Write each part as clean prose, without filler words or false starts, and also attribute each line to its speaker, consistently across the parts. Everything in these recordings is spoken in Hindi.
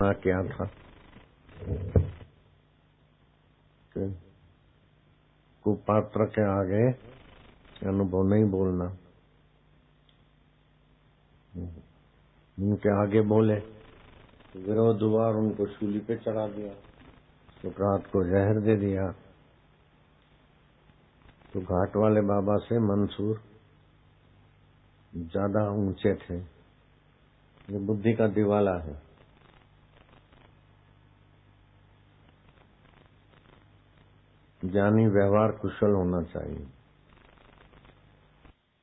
Speaker 1: कहा क्या था कि कुपात्र के आगे अनुभव नहीं बोलना। उनके आगे बोले, विरोध हुआ और उनको शूली पे चढ़ा दिया, सुकरात को जहर दे दिया। तो घाट वाले बाबा से मंसूर ज्यादा ऊंचे थे। ये बुद्धि का दिवाला है। ज्ञानी व्यवहार कुशल होना चाहिए।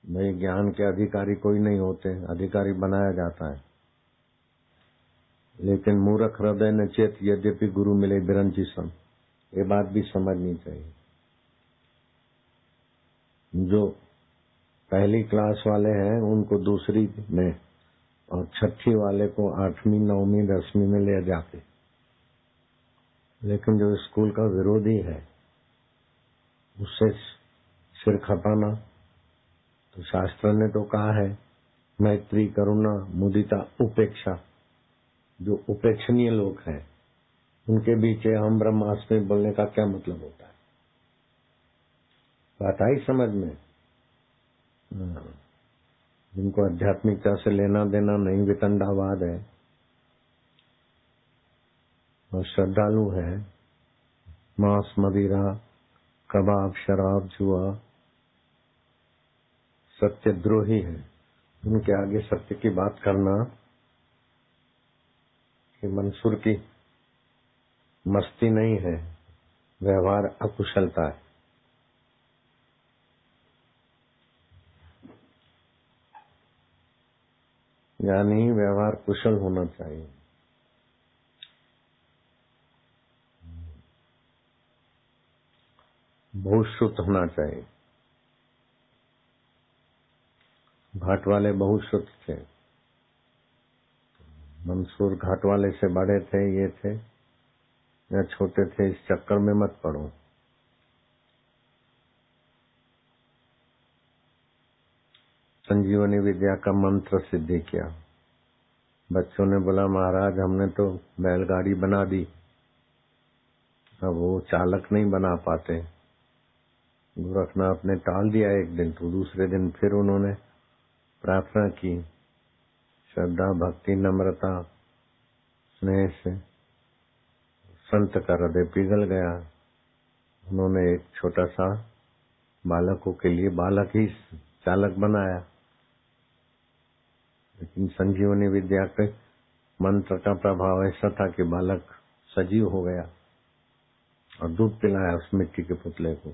Speaker 1: भाई ज्ञान के अधिकारी कोई नहीं होते, अधिकारी बनाया जाता है। लेकिन मूर्ख हृदय न चेत यद्यपि गुरु मिले बिरंची सम, ये बात भी समझनी चाहिए। जो पहली क्लास वाले हैं उनको दूसरी में और छठी वाले को 8वीं 9वीं 10वीं में ले जाते, लेकिन जो स्कूल का विरोधी है उससे सिर खपाना, तो शास्त्र ने तो कहा है मैत्री करुणा मुदिता उपेक्षा। जो उपेक्षणीय लोग हैं उनके बीच हम ब्रह्मास्मि बोलने का क्या मतलब होता है? बात आई समझ में? जिनको आध्यात्मिकता से लेना देना नहीं, वितंडावाद है और श्रद्धालु है, मांस मदिरा कबाब शराब जुआ सत्यद्रोही है, उनके आगे सत्य की बात करना कि मंसूर की मस्ती नहीं है, व्यवहार अकुशलता है। यानी व्यवहार कुशल होना चाहिए। बहुश्रुत होना चाहिए। घाट वाले बहुश्रुत थे, मंसूर घाट वाले से बड़े थे, ये थे या छोटे थे, इस चक्कर में मत पड़ो। संजीवनी विद्या का मंत्र सिद्धि किया। बच्चों ने बोला महाराज हमने तो बैलगाड़ी बना दी, अब वो चालक नहीं बना पाते। गोरखनाथ ने टाल दिया एक दिन, तो दूसरे दिन फिर उन्होंने प्रार्थना की। श्रद्धा भक्ति नम्रता स्नेह से संत का हृदय पिघल गया। उन्होंने एक छोटा सा बालकों के लिए बालक ही चालक बनाया। लेकिन संजीवनी विद्या के मंत्र का प्रभाव ऐसा था कि बालक सजीव हो गया और दूध पिलाया उस मिट्टी के पुतले को,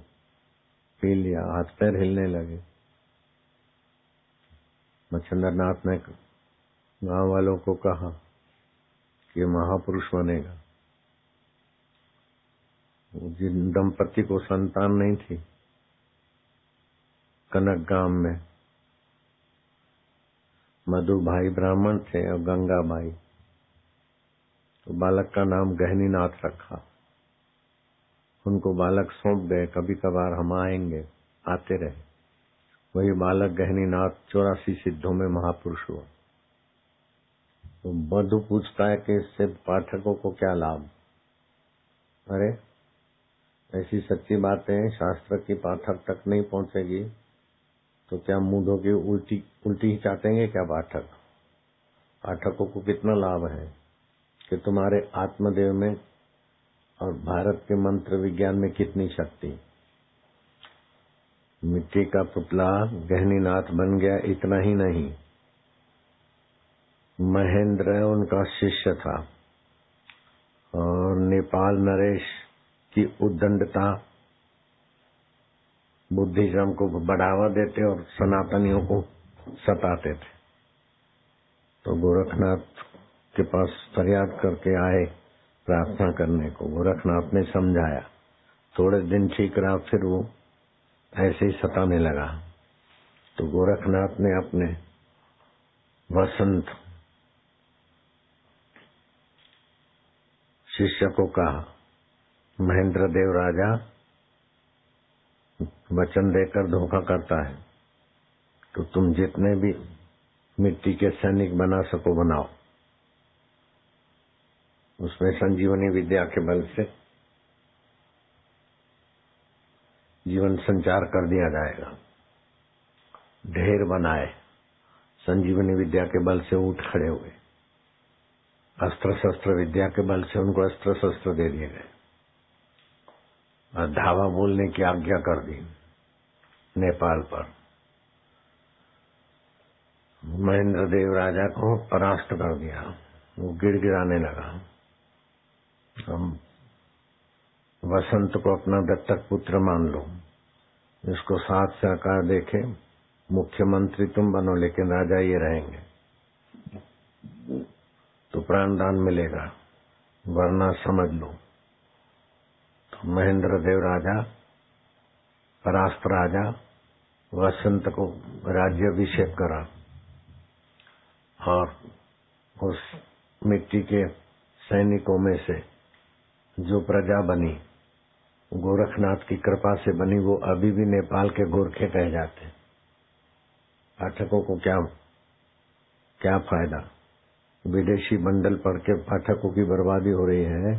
Speaker 1: पी लिया, हाथ पैर हिलने लगे। मच्छिंद्र नाथ ने गांव वालों को कहा कि महापुरुष बनेगा। जिन दंपति को संतान नहीं थी कनक गांव में, मधु भाई ब्राह्मण थे और गंगा भाई, तो बालक का नाम गहनीनाथ रखा। उनको बालक सौंप गए, कभी कभार हम आएंगे, आते रहे। वही बालक गहनीनाथ 84 सिद्धों में महापुरुष हुआ। तो मधु पूछता है कि इससे पाठकों को क्या लाभ? अरे ऐसी सच्ची बातें शास्त्र की पाठक तक नहीं पहुंचेगी तो क्या मूढ़ों की उल्टी ही चाटेंगे क्या पाठक? पाठकों को कितना लाभ है कि तुम्हारे आत्मदेव में और भारत के मंत्र विज्ञान में कितनी शक्ति। मिट्टी का पुतला गहनीनाथ बन गया, इतना ही नहीं, महेंद्र उनका शिष्य था और नेपाल नरेश की उद्दंडता बुद्धिज्म को बढ़ावा देते और सनातनियों को सताते थे। तो गोरखनाथ के पास फरियाद करके आए प्रार्थना करने को। गोरखनाथ ने समझाया, थोड़े दिन ठीक रहा, फिर वो ऐसे ही सताने लगा। तो गोरखनाथ ने अपने वसंत शिष्य को कहा, महेंद्र देव राजा वचन देकर धोखा करता है, तो तुम जितने भी मिट्टी के सैनिक बना सको बनाओ। उसमें संजीवनी विद्या के बल से जीवन संचार कर दिया जाएगा। ढेर बनाए, संजीवनी विद्या के बल से उठ खड़े हुए। अस्त्र शस्त्र विद्या के बल से उनको अस्त्र शस्त्र दे दिए गए और धावा बोलने की आज्ञा कर दी नेपाल पर। महेंद्र देव राजा को परास्त कर दिया। वो गिड़गिड़ाने लगा। हम वसंत को अपना दत्तक पुत्र मान लो, इसको साथ सहकार देखे, मुख्यमंत्री तुम बनो लेकिन राजा ये रहेंगे तो प्राणदान मिलेगा, वरना समझ लो। तो महेंद्र देव राजा, परास्त राजा वसंत को राज्याभिषेक करा और उस मिट्टी के सैनिकों में से जो प्रजा बनी, गोरखनाथ की कृपा से बनी, वो अभी भी नेपाल के गोरखे कहे जाते हैं। पाठकों को क्या फायदा? विदेशी बंडल पढ़ के पाठकों की बर्बादी हो रही है।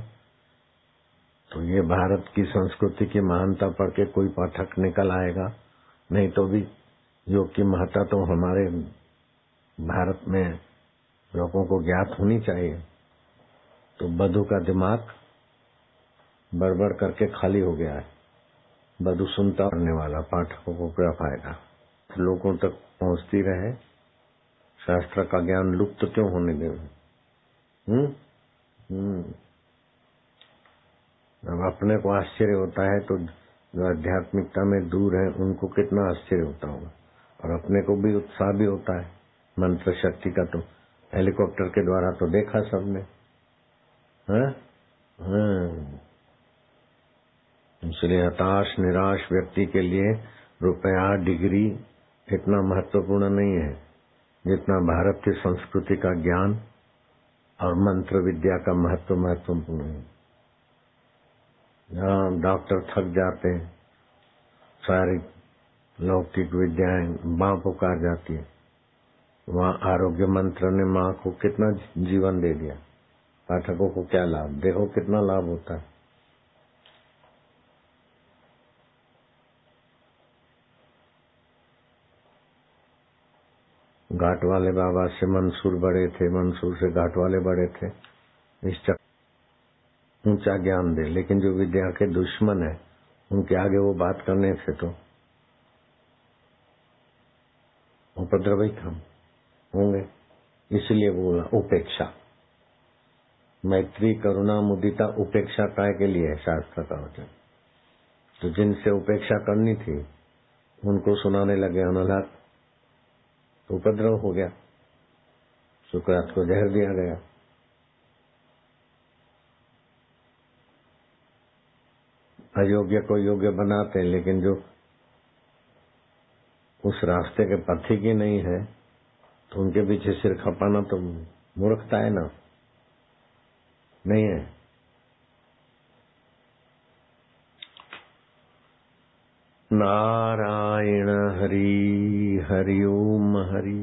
Speaker 1: तो ये भारत की संस्कृति की महानता पढ़ के कोई पाठक निकल आएगा, नहीं तो भी योग की महत्ता तो हमारे भारत में लोगों को ज्ञात होनी चाहिए। तो बधु का दिमाग बड़बड़ करके खाली हो गया है। बधु सुनता करने वाला, पाठकों को क्या फायदा? लोगों तक पहुंचती रहे, शास्त्र का ज्ञान लुप्त क्यों होने दे? अब अपने को आश्चर्य होता है तो जो आध्यात्मिकता में दूर है उनको कितना आश्चर्य होता होगा। और अपने को भी उत्साह भी होता है। मंत्र शक्ति का तो हेलीकॉप्टर के द्वारा तो देखा सबने। इसलिए हताश निराश व्यक्ति के लिए रुपया, डिग्री इतना महत्वपूर्ण नहीं है जितना भारत की संस्कृति का ज्ञान और मंत्र विद्या का महत्वपूर्ण है। जहाँ डॉक्टर थक जाते हैं, सारी लौकिक विद्याएं माँ पुकार जाती है, वहाँ आरोग्य मंत्र ने माँ को कितना जीवन दे दिया। पाठकों को क्या लाभ? देखो कितना लाभ होता है। घाट वाले बाबा से मंसूर बड़े थे, मंसूर से घाट वाले बड़े थे। इस चक्कर ऊंचा ज्ञान दे, लेकिन जो विद्या के दुश्मन है उनके आगे वो बात करने से तो उपद्रवी हम होंगे। इसलिए बोला उपेक्षा। मैत्री करुणा मुदिता उपेक्षा काय के लिए है शास्त्र का वचन। तो जिनसे उपेक्षा करनी थी उनको सुनाने लगे अनुलाप, तो उपद्रव हो गया। सुकरात को जहर दिया गया। अयोग्य को योग्य बनाते हैं, लेकिन जो उस रास्ते के पथिक ही नहीं है तो उनके पीछे सिर खपाना तो मूर्खता है ना, नहीं है। नारायण हरि हरि ओम हरि।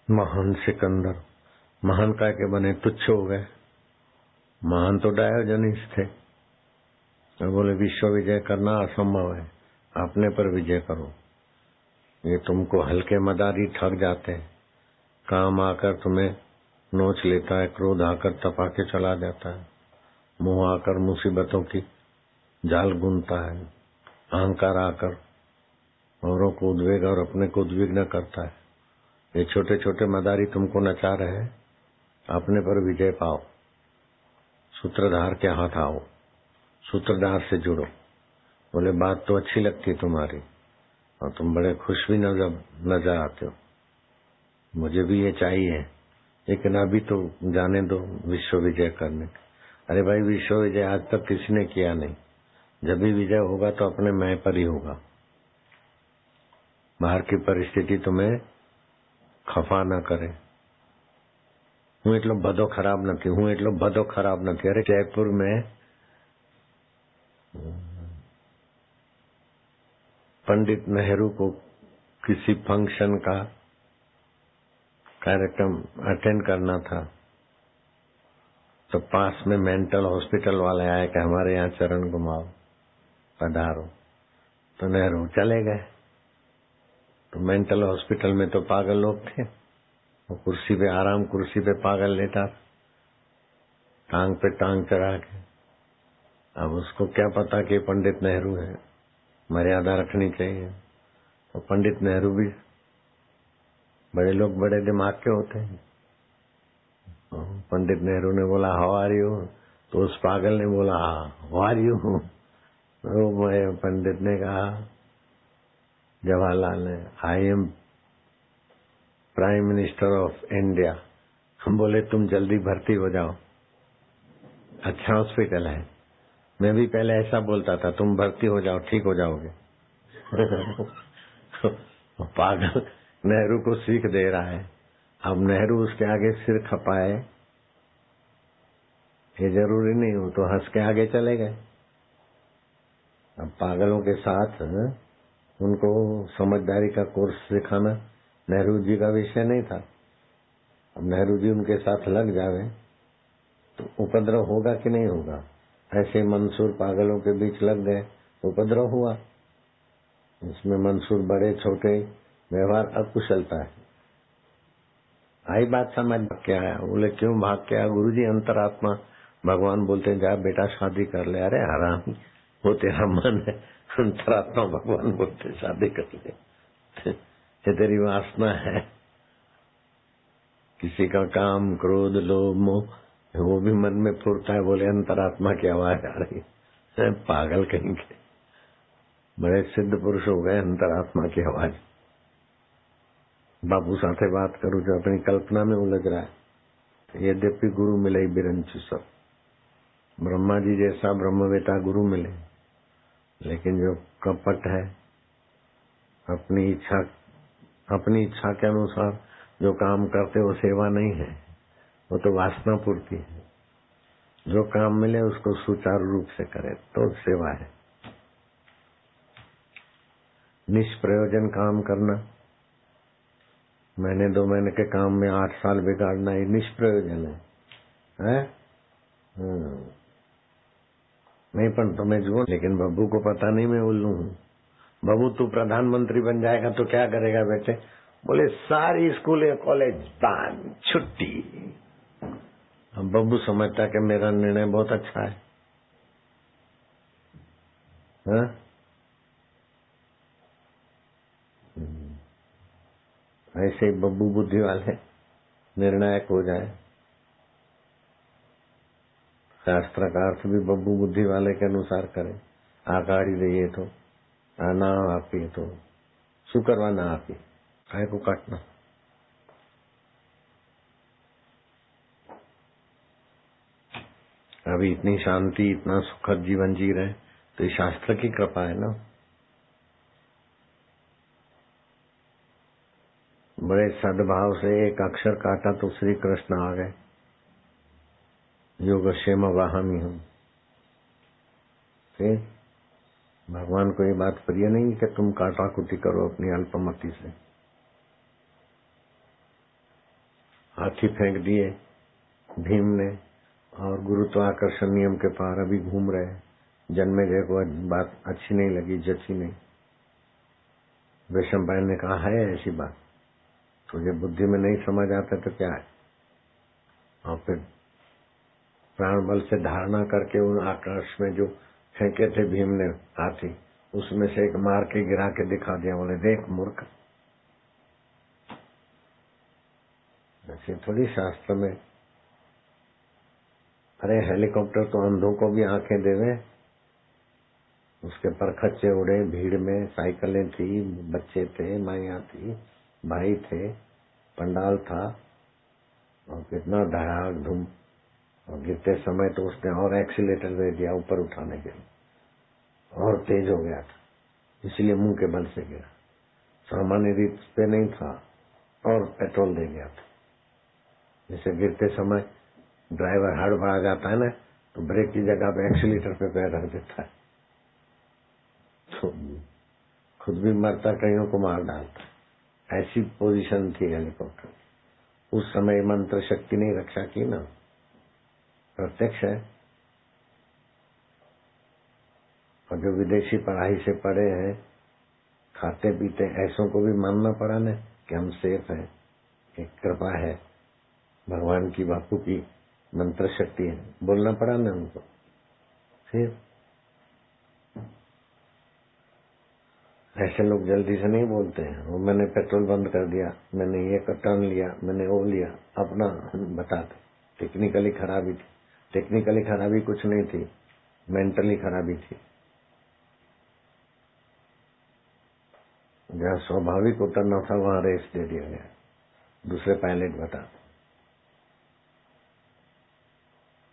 Speaker 1: महान सिकंदर महान काय के बने? तुच्छ हो गए। महान तो डायोजनीस थे। और बोले विश्व विजय करना असंभव है, अपने पर विजय करो। ये तुमको हल्के मदारी ठग जाते हैं। काम आकर तुम्हें नोच लेता है, क्रोध आकर तपा के चला जाता है, मोह आकर मुसीबतों की जाल बुनता है, अहंकार आकर औरों को उद्वेग और अपने को उद्विग्न करता है। ये छोटे छोटे मदारी तुमको नचा रहे हैं। अपने पर विजय पाओ, सूत्रधार के हाथ आओ, सूत्रधार से जुड़ो। बोले बात तो अच्छी लगती तुम्हारी और तुम बड़े खुश भी नजर आते हो, मुझे भी ये चाहिए, लेकिन अभी तो जाने दो विश्व विजय करने। अरे भाई, विश्व विजय आज तक किसी ने किया नहीं। जब भी विजय होगा तो अपने मैं पर ही होगा। बाहर की परिस्थिति तुम्हें खफा न करे। હું એટલો બધો ખરાબ નથી। અરે जयपुर में पंडित नेहरू को किसी फंक्शन का कार्यक्रम अटेंड करना था, तो पास में मेंटल हॉस्पिटल वाले आए कि हमारे यहाँ चरण घुमाओ, पधारो। तो नेहरू चले गए। तो मेंटल हॉस्पिटल में तो पागल लोग थे, वो कुर्सी पे आराम कुर्सी पे पागल लेटा, टांग पे टांग चढ़ा के। अब उसको क्या पता कि पंडित नेहरू है, मर्यादा रखनी चाहिए। तो पंडित नेहरू भी, बड़े लोग बड़े दिमाग के होते हैं। पंडित नेहरू ने बोला हाउ आर यू, तो उस पागल ने बोला हाउ आर यू। तो पंडित ने कहा, जवाहरलाल ने, I am prime minister of India. हम बोले तुम जल्दी भर्ती हो जाओ, अच्छा हॉस्पिटल है। मैं भी पहले ऐसा बोलता था, तुम भर्ती हो जाओ, ठीक हो जाओगे। पागल नेहरू को सीख दे रहा है। अब नेहरू उसके आगे सिर खपाए, ये जरूरी नहीं हो तो हंस के आगे चले गए। अब पागलों के साथ उनको समझदारी का कोर्स सिखाना नेहरू जी का विषय नहीं था। अब नेहरू जी उनके साथ लग जावे तो उपद्रव होगा कि नहीं होगा। ऐसे मंसूर पागलों के बीच लग गए, उपद्रव हुआ। इसमें मंसूर बड़े छोटे व्यवहार अकुशलता है। आई बात समझ के आया। बोले क्यों भाग के आया? गुरुजी अंतरात्मा भगवान बोलते हैं जा बेटा शादी कर ले। अरे हराम, वो तेरा मन है। अंतरात्मा भगवान बोलते शादी कर ले, ये तेरी वासना है। किसी का काम क्रोध लोभ मोह वो भी मन में फुरता है। बोले अंतरात्मा की आवाज आ रही है। पागल कहेंगे, बड़े सिद्ध पुरुष हो गए अंतरात्मा की आवाज। बापू साथे बात करूं जो अपनी कल्पना में उलझ रहा है। यद्यपि गुरु मिले बिरंचु सब, ब्रह्मा जी जैसा ब्रह्मवेता गुरु मिले, लेकिन जो कपट है, अपनी इच्छा के अनुसार जो काम करते वो सेवा नहीं है, वो तो वासना पूर्ति है। जो काम मिले उसको सुचारू रूप से करे तो सेवा है। निष्प्रयोजन काम करना, महीने 2 महीने के काम में 8 साल बिगाड़ना, ये निष्प्रयोजन है? नहीं पण तुम्हें जुओ, लेकिन बब्बू को पता नहीं मैं उल्लू हूँ। बब्बू तू प्रधानमंत्री बन जाएगा तो क्या करेगा बेटे? बोले सारी स्कूल या कॉलेज बंद, छुट्टी। अब बब्बू समझता कि मेरा निर्णय बहुत अच्छा है। हाँ? ऐसे ही बब्बू बुद्धि वाले निर्णायक हो जाए। शास्त्र का अर्थ भी बब्बू बुद्धि वाले के अनुसार करे। आगाड़ी रहिए तो ना आपी तो शू करवा ना आपी, काय को काटना। अभी इतनी शांति इतना सुखद जीवन जी रहे तो ये शास्त्र की कृपा है ना। बड़े सद्भाव से एक अक्षर काटा तो श्री कृष्ण आ गए। योगक्षेम वाहमी हूं। फिर भगवान को ये बात प्रिय नहीं कि तुम काटाकुटी करो अपनी अल्पमति से। हाथी फेंक दिए भीम ने, और गुरुत्वाकर्षण नियम के पार अभी घूम रहे। जन्मेजय को बात अच्छी नहीं लगी, जची नहीं। वैशंपायन ने कहा है ऐसी बात, तुझे बुद्धि में नहीं समझ आता तो क्या है। और फिर प्राण बल से धारणा करके उन आकाश में जो फेंके थे भीम ने हाथी, उसमें से एक मार के गिरा के दिखा दिया। बोले देख मूर्ख, ऐसे थोड़ी शास्त्र में। अरे हेलीकॉप्टर तो अंधों को भी आंखें देवे। उसके पर खच्चे उड़े, भीड़ में साइकिलें थी, बच्चे थे, माइयां थी, भाई थे, पंडाल था, और कितना धड़ाक धूम। और गिरते समय तो उसने और एक्सीलेटर दे दिया ऊपर उठाने के लिए, और तेज हो गया था, इसलिए मुंह के बल से गिरा। सामान्य रीत पे नहीं था और पेट्रोल दे गया था। जैसे गिरते समय ड्राइवर हड़बड़ा जाता है ना, तो ब्रेक की जगह पे एक्सीलेटर पे पैर रख देता है, तो खुद भी मरता, कईयों को मार डालता। ऐसी पोजीशन थी हेलीकॉप्टर। उस समय मंत्र शक्ति ने रक्षा की ना, प्रत्यक्ष है। और जो विदेशी पढ़ाई से पढ़े हैं, खाते पीते ऐसों को भी मानना पड़ा ना कि हम सेफ हैं, एक कृपा है भगवान की, बापू की मंत्र शक्ति है, बोलना पड़ा ना उनको। फिर ऐसे लोग जल्दी से नहीं बोलते हैं। वो मैंने पेट्रोल बंद कर दिया, मैंने ये टर्न लिया, मैंने वो लिया, अपना बताते। टेक्निकली खराबी थी। टेक्निकली खराबी कुछ नहीं थी, मेंटली खराबी थी। जहाँ स्वाभाविक उतरना था वहां रेस दे दिया गया। दूसरे पायलट बताते।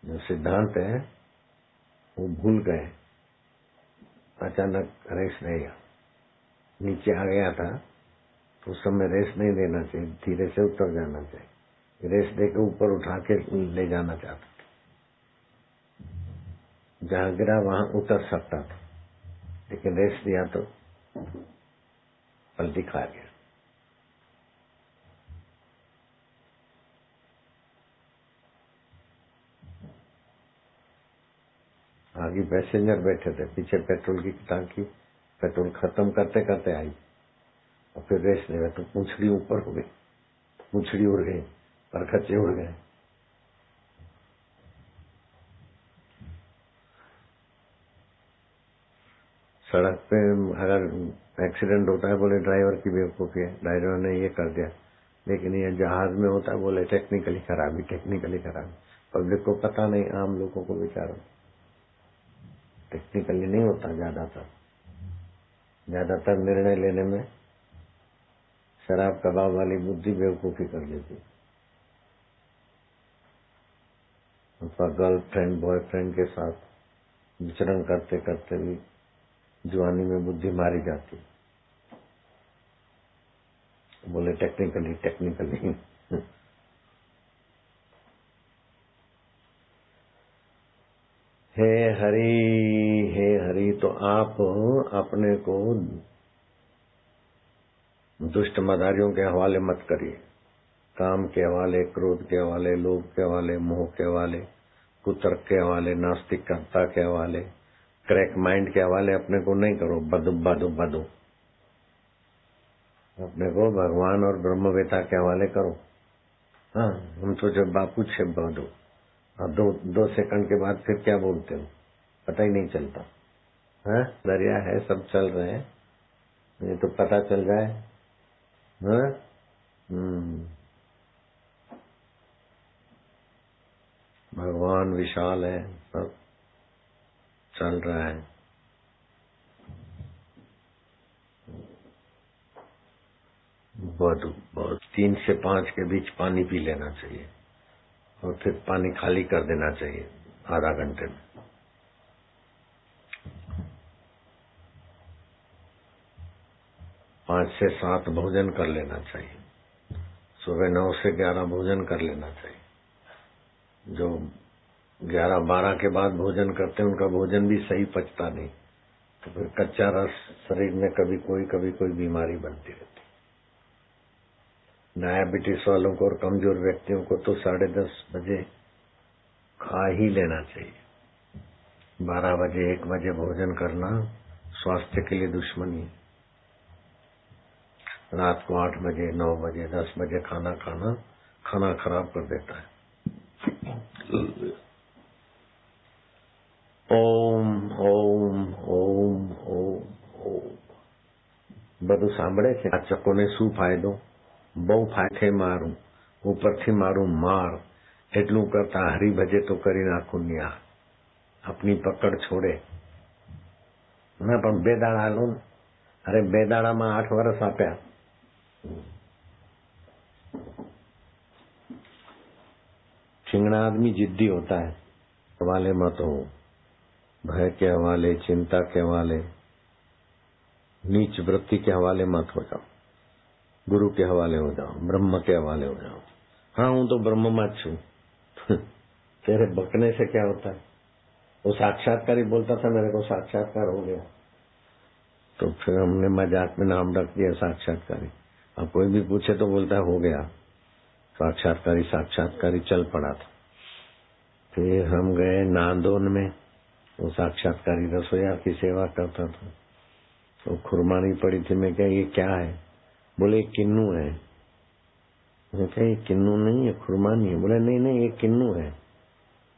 Speaker 1: जो सिद्धांत है वो भूल गए, अचानक रेस नहीं गया, नीचे आ गया था तो उस समय रेस नहीं देना चाहिए, धीरे से उतर जाना चाहिए। रेस देकर ऊपर उठा के ले जाना चाहता था, जहां गिरा वहां उतर सकता था, लेकिन रेस दिया तो पलटी खा गया। आगे पैसेंजर बैठे थे, पीछे पेट्रोल की टांकी, पेट्रोल खत्म करते करते आई और फिर रेस ले तो पूंछड़ी ऊपर हो गई, पूंछड़ी उड़ गई, परखच्चे उड़ गए। सड़क पे अगर एक्सीडेंट होता है बोले ड्राइवर की बेवकूफी है, ड्राइवर ने ये कर दिया, लेकिन ये जहाज में होता है बोले टेक्निकली खराबी, टेक्निकली खराबी। पब्लिक को पता नहीं, आम लोगों को बेचारों टेक्निकली नहीं होता। ज्यादातर निर्णय लेने में शराब कबाब वाली बुद्धि बेवकूफी कर लेती। उनका गर्लफ्रेंड बॉयफ्रेंड के साथ विचरण करते करते भी जवानी में बुद्धि मारी जाती, बोले टेक्निकली। हे हरि, तो आप अपने को दुष्ट मदारियों के हवाले मत करिए। काम के हवाले, क्रोध के हवाले, लोभ के हवाले, मोह के हवाले, कुतर्क के हवाले, नास्तिकता के हवाले, क्रैक माइंड के हवाले अपने को नहीं करो। बदो अपने को भगवान और ब्रह्मवेता के हवाले करो। हाँ, हम तो जब बापू छे बदो, और दो सेकंड के बाद फिर क्या बोलते हो पता ही नहीं चलता है। दरिया है, सब चल रहे हैं, ये तो पता चल जाए। हाँ? भगवान विशाल है, सब चल रहा है। बहुत 3 से 5 के बीच पानी पी लेना चाहिए और फिर पानी खाली कर देना चाहिए आधा घंटे में। 5 से 7 भोजन कर लेना चाहिए। सुबह 9 से 11 भोजन कर लेना चाहिए। जो 11-12 के बाद भोजन करते हैं उनका भोजन भी सही पचता नहीं, तो फिर कच्चा रस शरीर में कभी कोई बीमारी बनती रहती। डायबिटीज वालों को और कमजोर व्यक्तियों को तो 10:30 बजे खा ही लेना चाहिए। 12 बजे 1 बजे भोजन करना स्वास्थ्य के लिए दुश्मनी है। रात को 8 बजे 9 बजे 10 बजे खाना खाना खाना खराब कर देता है। ओम ओम ओम ओम ओम બધું સાંભળે છે। આ ચકોને શું ફાયદો? બહુ ફાયદે મારું, ઉપરથી મારું માર, એટલું કરતા હરી ભજે તો કરી નાખું ન્યા। अपनी पकड़ छोड़े ना, पण 2 દાડા હાલો ને। अरे 2 દાડામાં 8 વર્ષ આપ્યા। ठिंगना आदमी जिद्दी होता है। हवाले मत हो, भय के हवाले, चिंता के हवाले, नीच वृत्ति के हवाले मत हो जाओ। गुरु के हवाले हो जाओ, ब्रह्म के हवाले हो जाओ। हाँ हूं तो ब्रह्म में छू तेरे बकने से क्या होता है। वो साक्षात्कारी बोलता था मेरे को साक्षात्कार हो गया, तो फिर हमने मजाक में नाम रख दिया साक्षात्कारी। अब कोई भी पूछे तो बोलता है हो गया साक्षात्कारी। साक्षात्कारी चल पड़ा था। फिर हम गए नांदोन में, वो साक्षात्कारी रसोईया की सेवा करता था, तो खुरमानी पड़ी थी। मैं क्या ये क्या है? बोले किन्नू है। मैं क्या ये किन्नू नहीं है, खुरमानी है। बोले नहीं नहीं ये किन्नू है।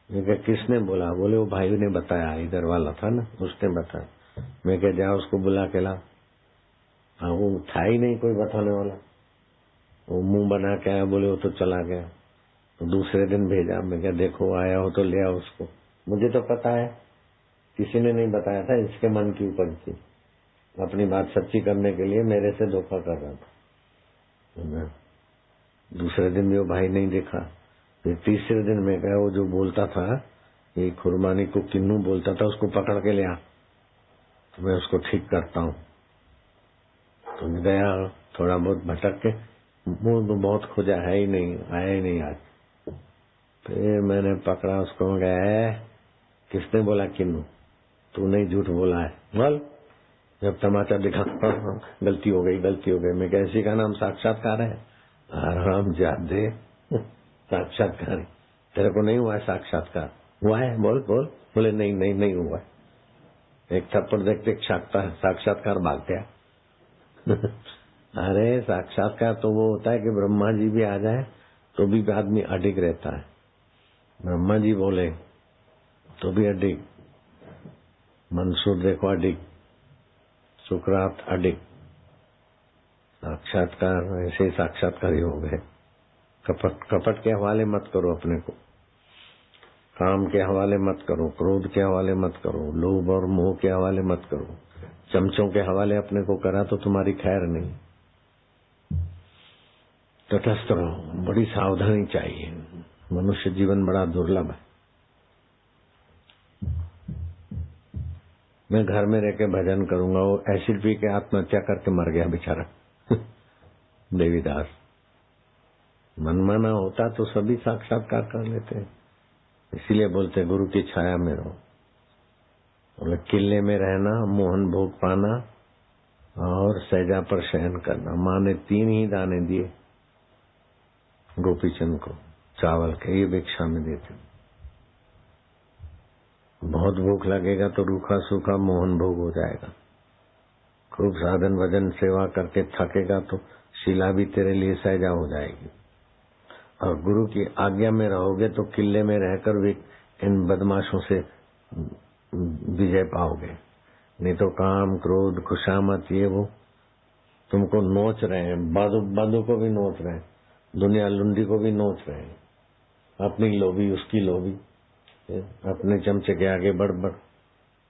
Speaker 1: मैं क्या किसने बोला? बोले वो भाई ने बताया, इधर वाला था ना उसने बताया। मैं क्या जा उसको बुला के ला। हाँ वो था ही नहीं कोई बताने वाला, वो मुंह बना के आया। बोले वो तो चला गया। तो दूसरे दिन भेजा। मैं क्या देखो आया हो तो ले आओ उसको। मुझे तो पता है, किसी ने नहीं बताया था, इसके मन की उपज थी। अपनी बात सच्ची करने के लिए मेरे से धोखा कर रहा था। दूसरे दिन भी वो भाई नहीं देखा। फिर तीसरे दिन में गया, वो जो बोलता था ये खुरमानी को किन्नू बोलता था, उसको पकड़ के ले आ, तो मैं उसको ठीक करता हूँ। तो गया, थोड़ा बहुत भटक के, मुंह तो बहुत खोजा, है ही नहीं, आया ही नहीं आज। फिर मैंने पकड़ा उसको, गया किसने बोला किन्नू? तू नहीं झूठ बोला है, बोल। जब तमाचा दिखा, गलती हो गई गलती हो गई। मैं कैसी का नाम साक्षात्कार है? आराम जादे साक्षात्कार। तेरे को नहीं हुआ है साक्षात्कार? हुआ है, बोल बोल। बोले नहीं नहीं नहीं हुआ है। एक थप्पड़ देखते साक्षात्कार भाग गया। अरे साक्षात्कार तो वो होता है कि ब्रह्मा जी भी आ जाए तो भी आदमी अडिग रहता है। ब्रह्मा जी बोले तो भी अडिग, मंसूर देखो अडिग, सुकरात अडिग। साक्षात्कार ऐसे ही साक्षात्कार हो गए। कपट के हवाले मत करो अपने को, काम के हवाले मत करो, क्रोध के हवाले मत करो, लोभ और मोह के हवाले मत करो। चमचों के हवाले अपने को करा तो तुम्हारी खैर नहीं। तटस्थ रहो, बड़ी सावधानी चाहिए। मनुष्य जीवन बड़ा दुर्लभ है। मैं घर में रह के भजन करूंगा, वो एसिड पी के आत्महत्या करके मर गया बेचारा देवीदास। मनमाना होता तो सभी साक्षात्कार कर लेते हैं। इसीलिए बोलते गुरु की छाया में रहो। बोले किले में रहना, मोहन भोग पाना और सैजा पर शयन करना। माँ ने 3 ही दाने दिए गोपीचंद को चावल के, ये भिक्षा में देते। बहुत भूख लगेगा तो रूखा सूखा मोहन भोग हो जाएगा। खूब साधन भजन सेवा करके थकेगा तो शिला भी तेरे लिए सैजा हो जाएगी। और गुरु की आज्ञा में रहोगे तो किले में रहकर भी इन बदमाशों से विजय पाओगे। नहीं तो काम क्रोध खुशामत ये वो तुमको नोच रहे हैं, बादू को भी नोच रहे हैं, दुनिया लुंडी को भी नोच रहे हैं। अपनी लोभी उसकी लोभी, अपने चमचे के आगे बड़बड़,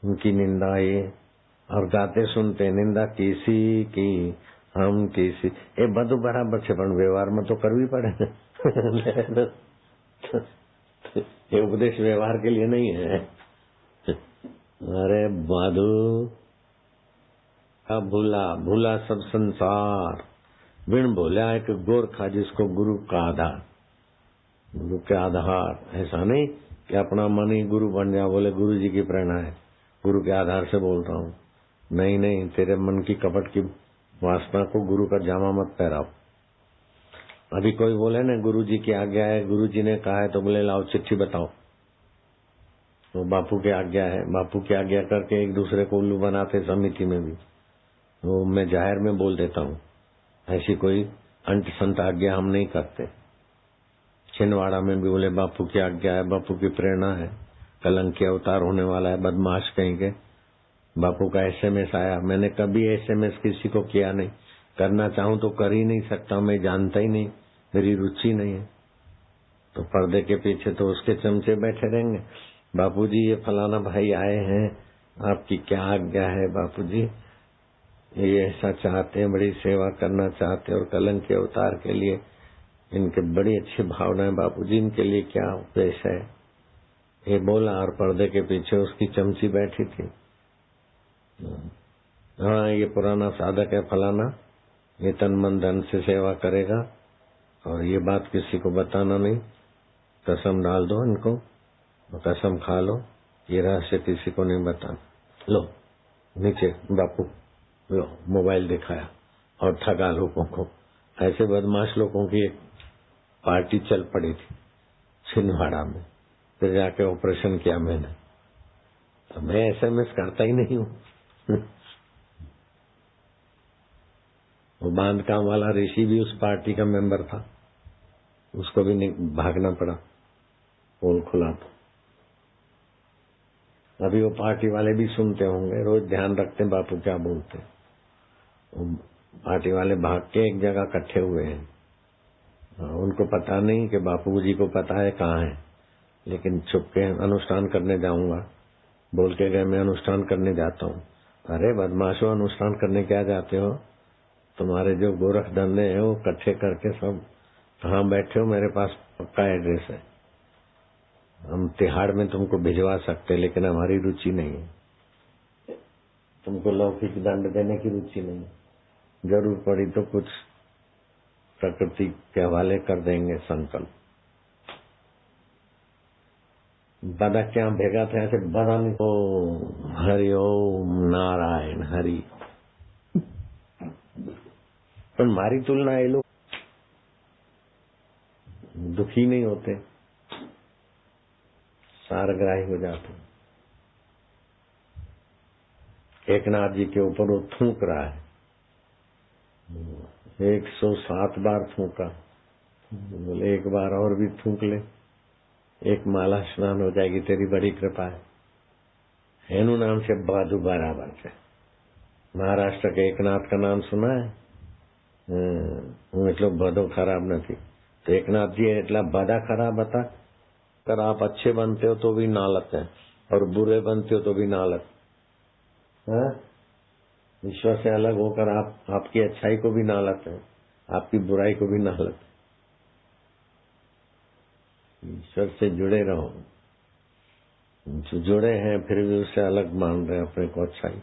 Speaker 1: उनकी निंदा ये, और गाते सुनते निंदा किसी की हम किसी। ये बधु बराबर है पण व्यवहार में तो करवी पड़े। ये उपदेश व्यवहार के लिए नहीं है। अरे बाधु भूला भूला सब संसार, बिन भूला एक गोरखा जिसको गुरु का आधार। गुरु के आधार ऐसा नहीं कि अपना मन ही गुरु बन जाओ। बोले गुरु जी की प्रेरणा है, गुरु के आधार से बोल रहा हूँ। नहीं नहीं, तेरे मन की कपट की वासना को गुरु का जामा मत पहराओ। अभी कोई बोले ना गुरु जी की आज्ञा है, गुरु जी ने कहा है, तो बोले लाओ चिट्ठी बताओ। तो बापू की आज्ञा है, बापू की आज्ञा करके एक दूसरे को उल्लू बनाते। समिति में भी वो मैं जाहिर में बोल देता हूँ, ऐसी कोई अंट संत आज्ञा हम नहीं करते। छिंदवाड़ा में भी बोले बापू की आज्ञा है, बापू की प्रेरणा है, कलंक के अवतार होने वाला है, बदमाश कहीं के। बापू का एसएमएस आया, मैंने कभी एसएमएस किसी को किया नहीं, करना चाहूं तो कर ही नहीं सकता, मैं जानता ही नहीं, मेरी रुचि नहीं है। तो पर्दे के पीछे तो उसके चमचे बैठे रहेंगे। बापूजी ये फलाना भाई आए हैं, आपकी क्या आज्ञा है बापूजी, ये ऐसा चाहते हैं, बड़ी सेवा करना चाहते हैं और कलंक के अवतार के लिए इनके बड़ी अच्छी भावनाएं बापूजी, इनके लिए क्या उपदेश है। ये बोला और पर्दे के पीछे उसकी चमची बैठी थी। हाँ ये पुराना साधक है फलाना, ये तन मन धन से सेवा करेगा और ये बात किसी को बताना नहीं। कसम डाल दो इनको और कसम खा लो, ये रहस्य किसी को नहीं बताना। लो नीचे बापू, लो मोबाइल दिखाया और ठगा लोगों को। ऐसे बदमाश लोगों की एक पार्टी चल पड़ी थी छिंदवाड़ा में, फिर जाके ऑपरेशन किया मैंने। तो मैं SMS करता ही नहीं हूँ। वो बांधकाम वाला ऋषि भी उस पार्टी का मेंबर था, उसको भी भागना पड़ा, पोल खुला तो। अभी वो पार्टी वाले भी सुनते होंगे, रोज ध्यान रखते हैं बापू क्या बोलते हैं। पार्टी वाले भाग के एक जगह इकट्ठे हुए हैं। उनको पता नहीं कि बापू जी को पता है कहाँ है, लेकिन छुप के अनुष्ठान करने जाऊंगा बोल के गए। मैं अनुष्ठान करने जाता हूँ। अरे बदमाशों, अनुष्ठान करने क्या जाते हो? तुम्हारे जो गोरख धंधे हैं वो इकट्ठे करके सब कहाँ बैठे हो? मेरे पास पक्का एड्रेस है, हम तिहाड़ में तुमको भिजवा सकते, लेकिन हमारी रुचि नहीं है। तुमको लौकिक दंड देने की रुचि नहीं है। जरूर पड़ी तो कुछ प्रकृति के हवाले कर देंगे संकल्प। बदा क्या भेगा था ऐसे बदा नहीं। ओम हरि ओम नारायण हरि। पर मारी तुलना ये लोग दुखी नहीं होते, सारग्राही हो जाते। एकनाथ जी के ऊपर वो थूक रहा है, 107 बार थूका। बोले एक बार और भी थूक ले, एक माला स्नान हो जाएगी, तेरी बड़ी कृपा है। हेनु नाम से बाजू बराबर है। महाराष्ट्र के एकनाथ का नाम सुना है? હું એટલો બધો खराब नहीं। तो एकनाथ जी એટલા बड़ा खराब बता। अगर आप अच्छे बनते हो तो भी नालत है, और बुरे बनते हो तो भी नालत है। ईश्वर से अलग होकर आप आपकी अच्छाई को भी नालत है, आपकी बुराई को भी नालत है। ईश्वर से जुड़े रहो। जो जुड़े हैं फिर भी उससे अलग मान रहे अपने को अच्छाई।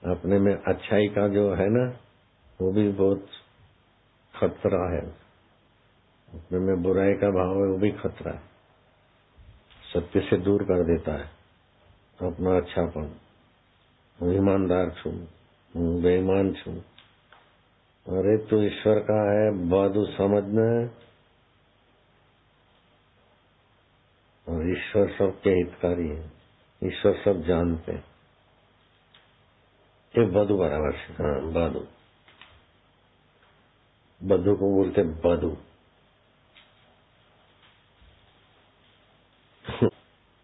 Speaker 1: अपने में अच्छाई का जो है ना, वो भी बहुत खतरा है। अपने में बुराई का भाव है, वो भी खतरा है। सत्य से दूर कर देता है अपना अच्छापन। ईमानदार छू, बेईमान छू। अरे तू ईश्वर का है, बादू समझना है। और ईश्वर सबके हितकारी है, ईश्वर सब जानते हैं। एक बधु बराबर से। हाँ बधु, बधु को बोलते बधु।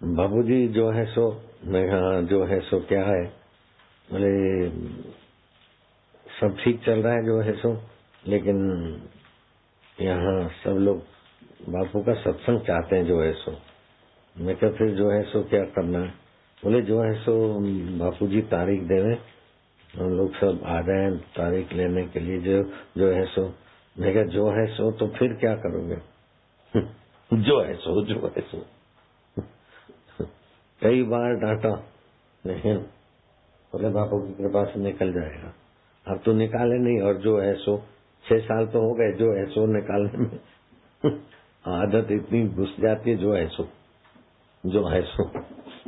Speaker 1: बाबूजी जो है सो, मैं हाँ जो है सो क्या है? बोले सब ठीक चल रहा है जो है सो, लेकिन यहाँ सब लोग बापू का सत्संग चाहते हैं जो है सो। मैं क्या फिर जो है सो क्या करना है? बोले जो है सो बापू जी तारीख देवे, हम लोग सब आ जाए तारीख लेने के लिए। जो है सो। मैं क्या जो है सो तो फिर क्या करोगे? जो है सो, जो है सो। कई बार डांटा, लेकिन बोले बापू की कृपा से निकल जाएगा। अब तो निकाले नहीं, और जो है सो 6 साल तो हो गए जो है सो निकालने में। आदत इतनी घुस जाती है, जो है सो, जो है सो।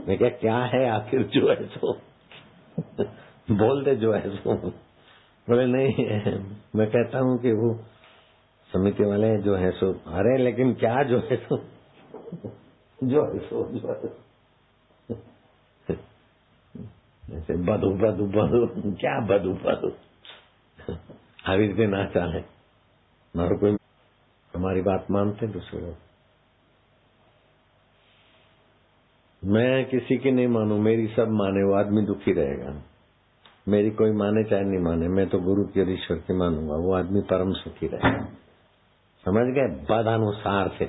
Speaker 1: मैं क्या है आखिर जो है सो? बोल दे जो है सो। बोले नहीं, मैं कहता हूँ कि वो समिति वाले जो है सो। अरे लेकिन क्या जो है सो? जो है सो, जो है सो। ऐसे बधु बधु बधु, क्या बधु बधु? આવી રીતે ના ચાલે। મારું કોઈ हमारी बात मानते दूसरे लोग। मैं किसी की नहीं मानू, मेरी सब माने, वो आदमी दुखी रहेगा। मेरी कोई माने चाहे नहीं माने, मैं तो गुरु की और ईश्वर की मानूंगा, वो आदमी परम सुखी रहेगा। समझ गए? पदानुसार से।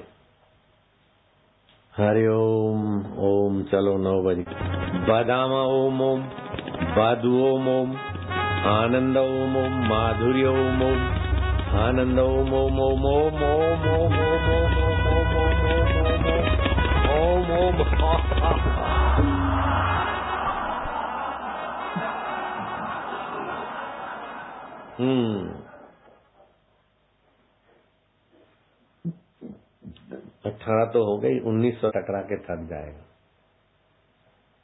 Speaker 1: हरि ओम। ओम चलो 9 बजे। बादामा ओम ओम, बादु ओम ओम, आनंद ओम ओम, माधुर्य ओम ओम, आनंद ओम ओम ओम ओम ओम ओम ओम ओम ओम ओम। 18 तो हो गई, 1900 टकरा के थक जाएगा।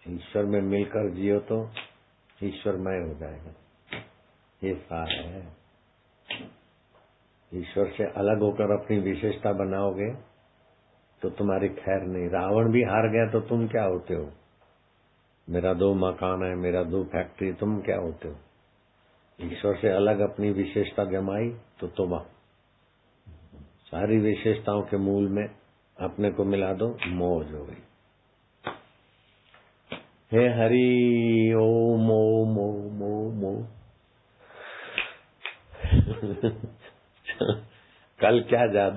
Speaker 1: ईश्वर में मिलकर जियो तो ईश्वरमय हो जाएगा। ये सार है। ईश्वर से अलग होकर अपनी विशेषता बनाओगे तो तुम्हारी खैर नहीं। रावण भी हार गया तो तुम क्या होते हो? मेरा 2 मकान है, मेरा 2 फैक्ट्री, तुम क्या होते हो? ईश्वर से अलग अपनी विशेषता जमाई तो तुम सारी विशेषताओं के मूल में अपने को मिला दो, मौज हो गई। हे हरि ओम ओम ओम ओम ओम। कल क्या जादू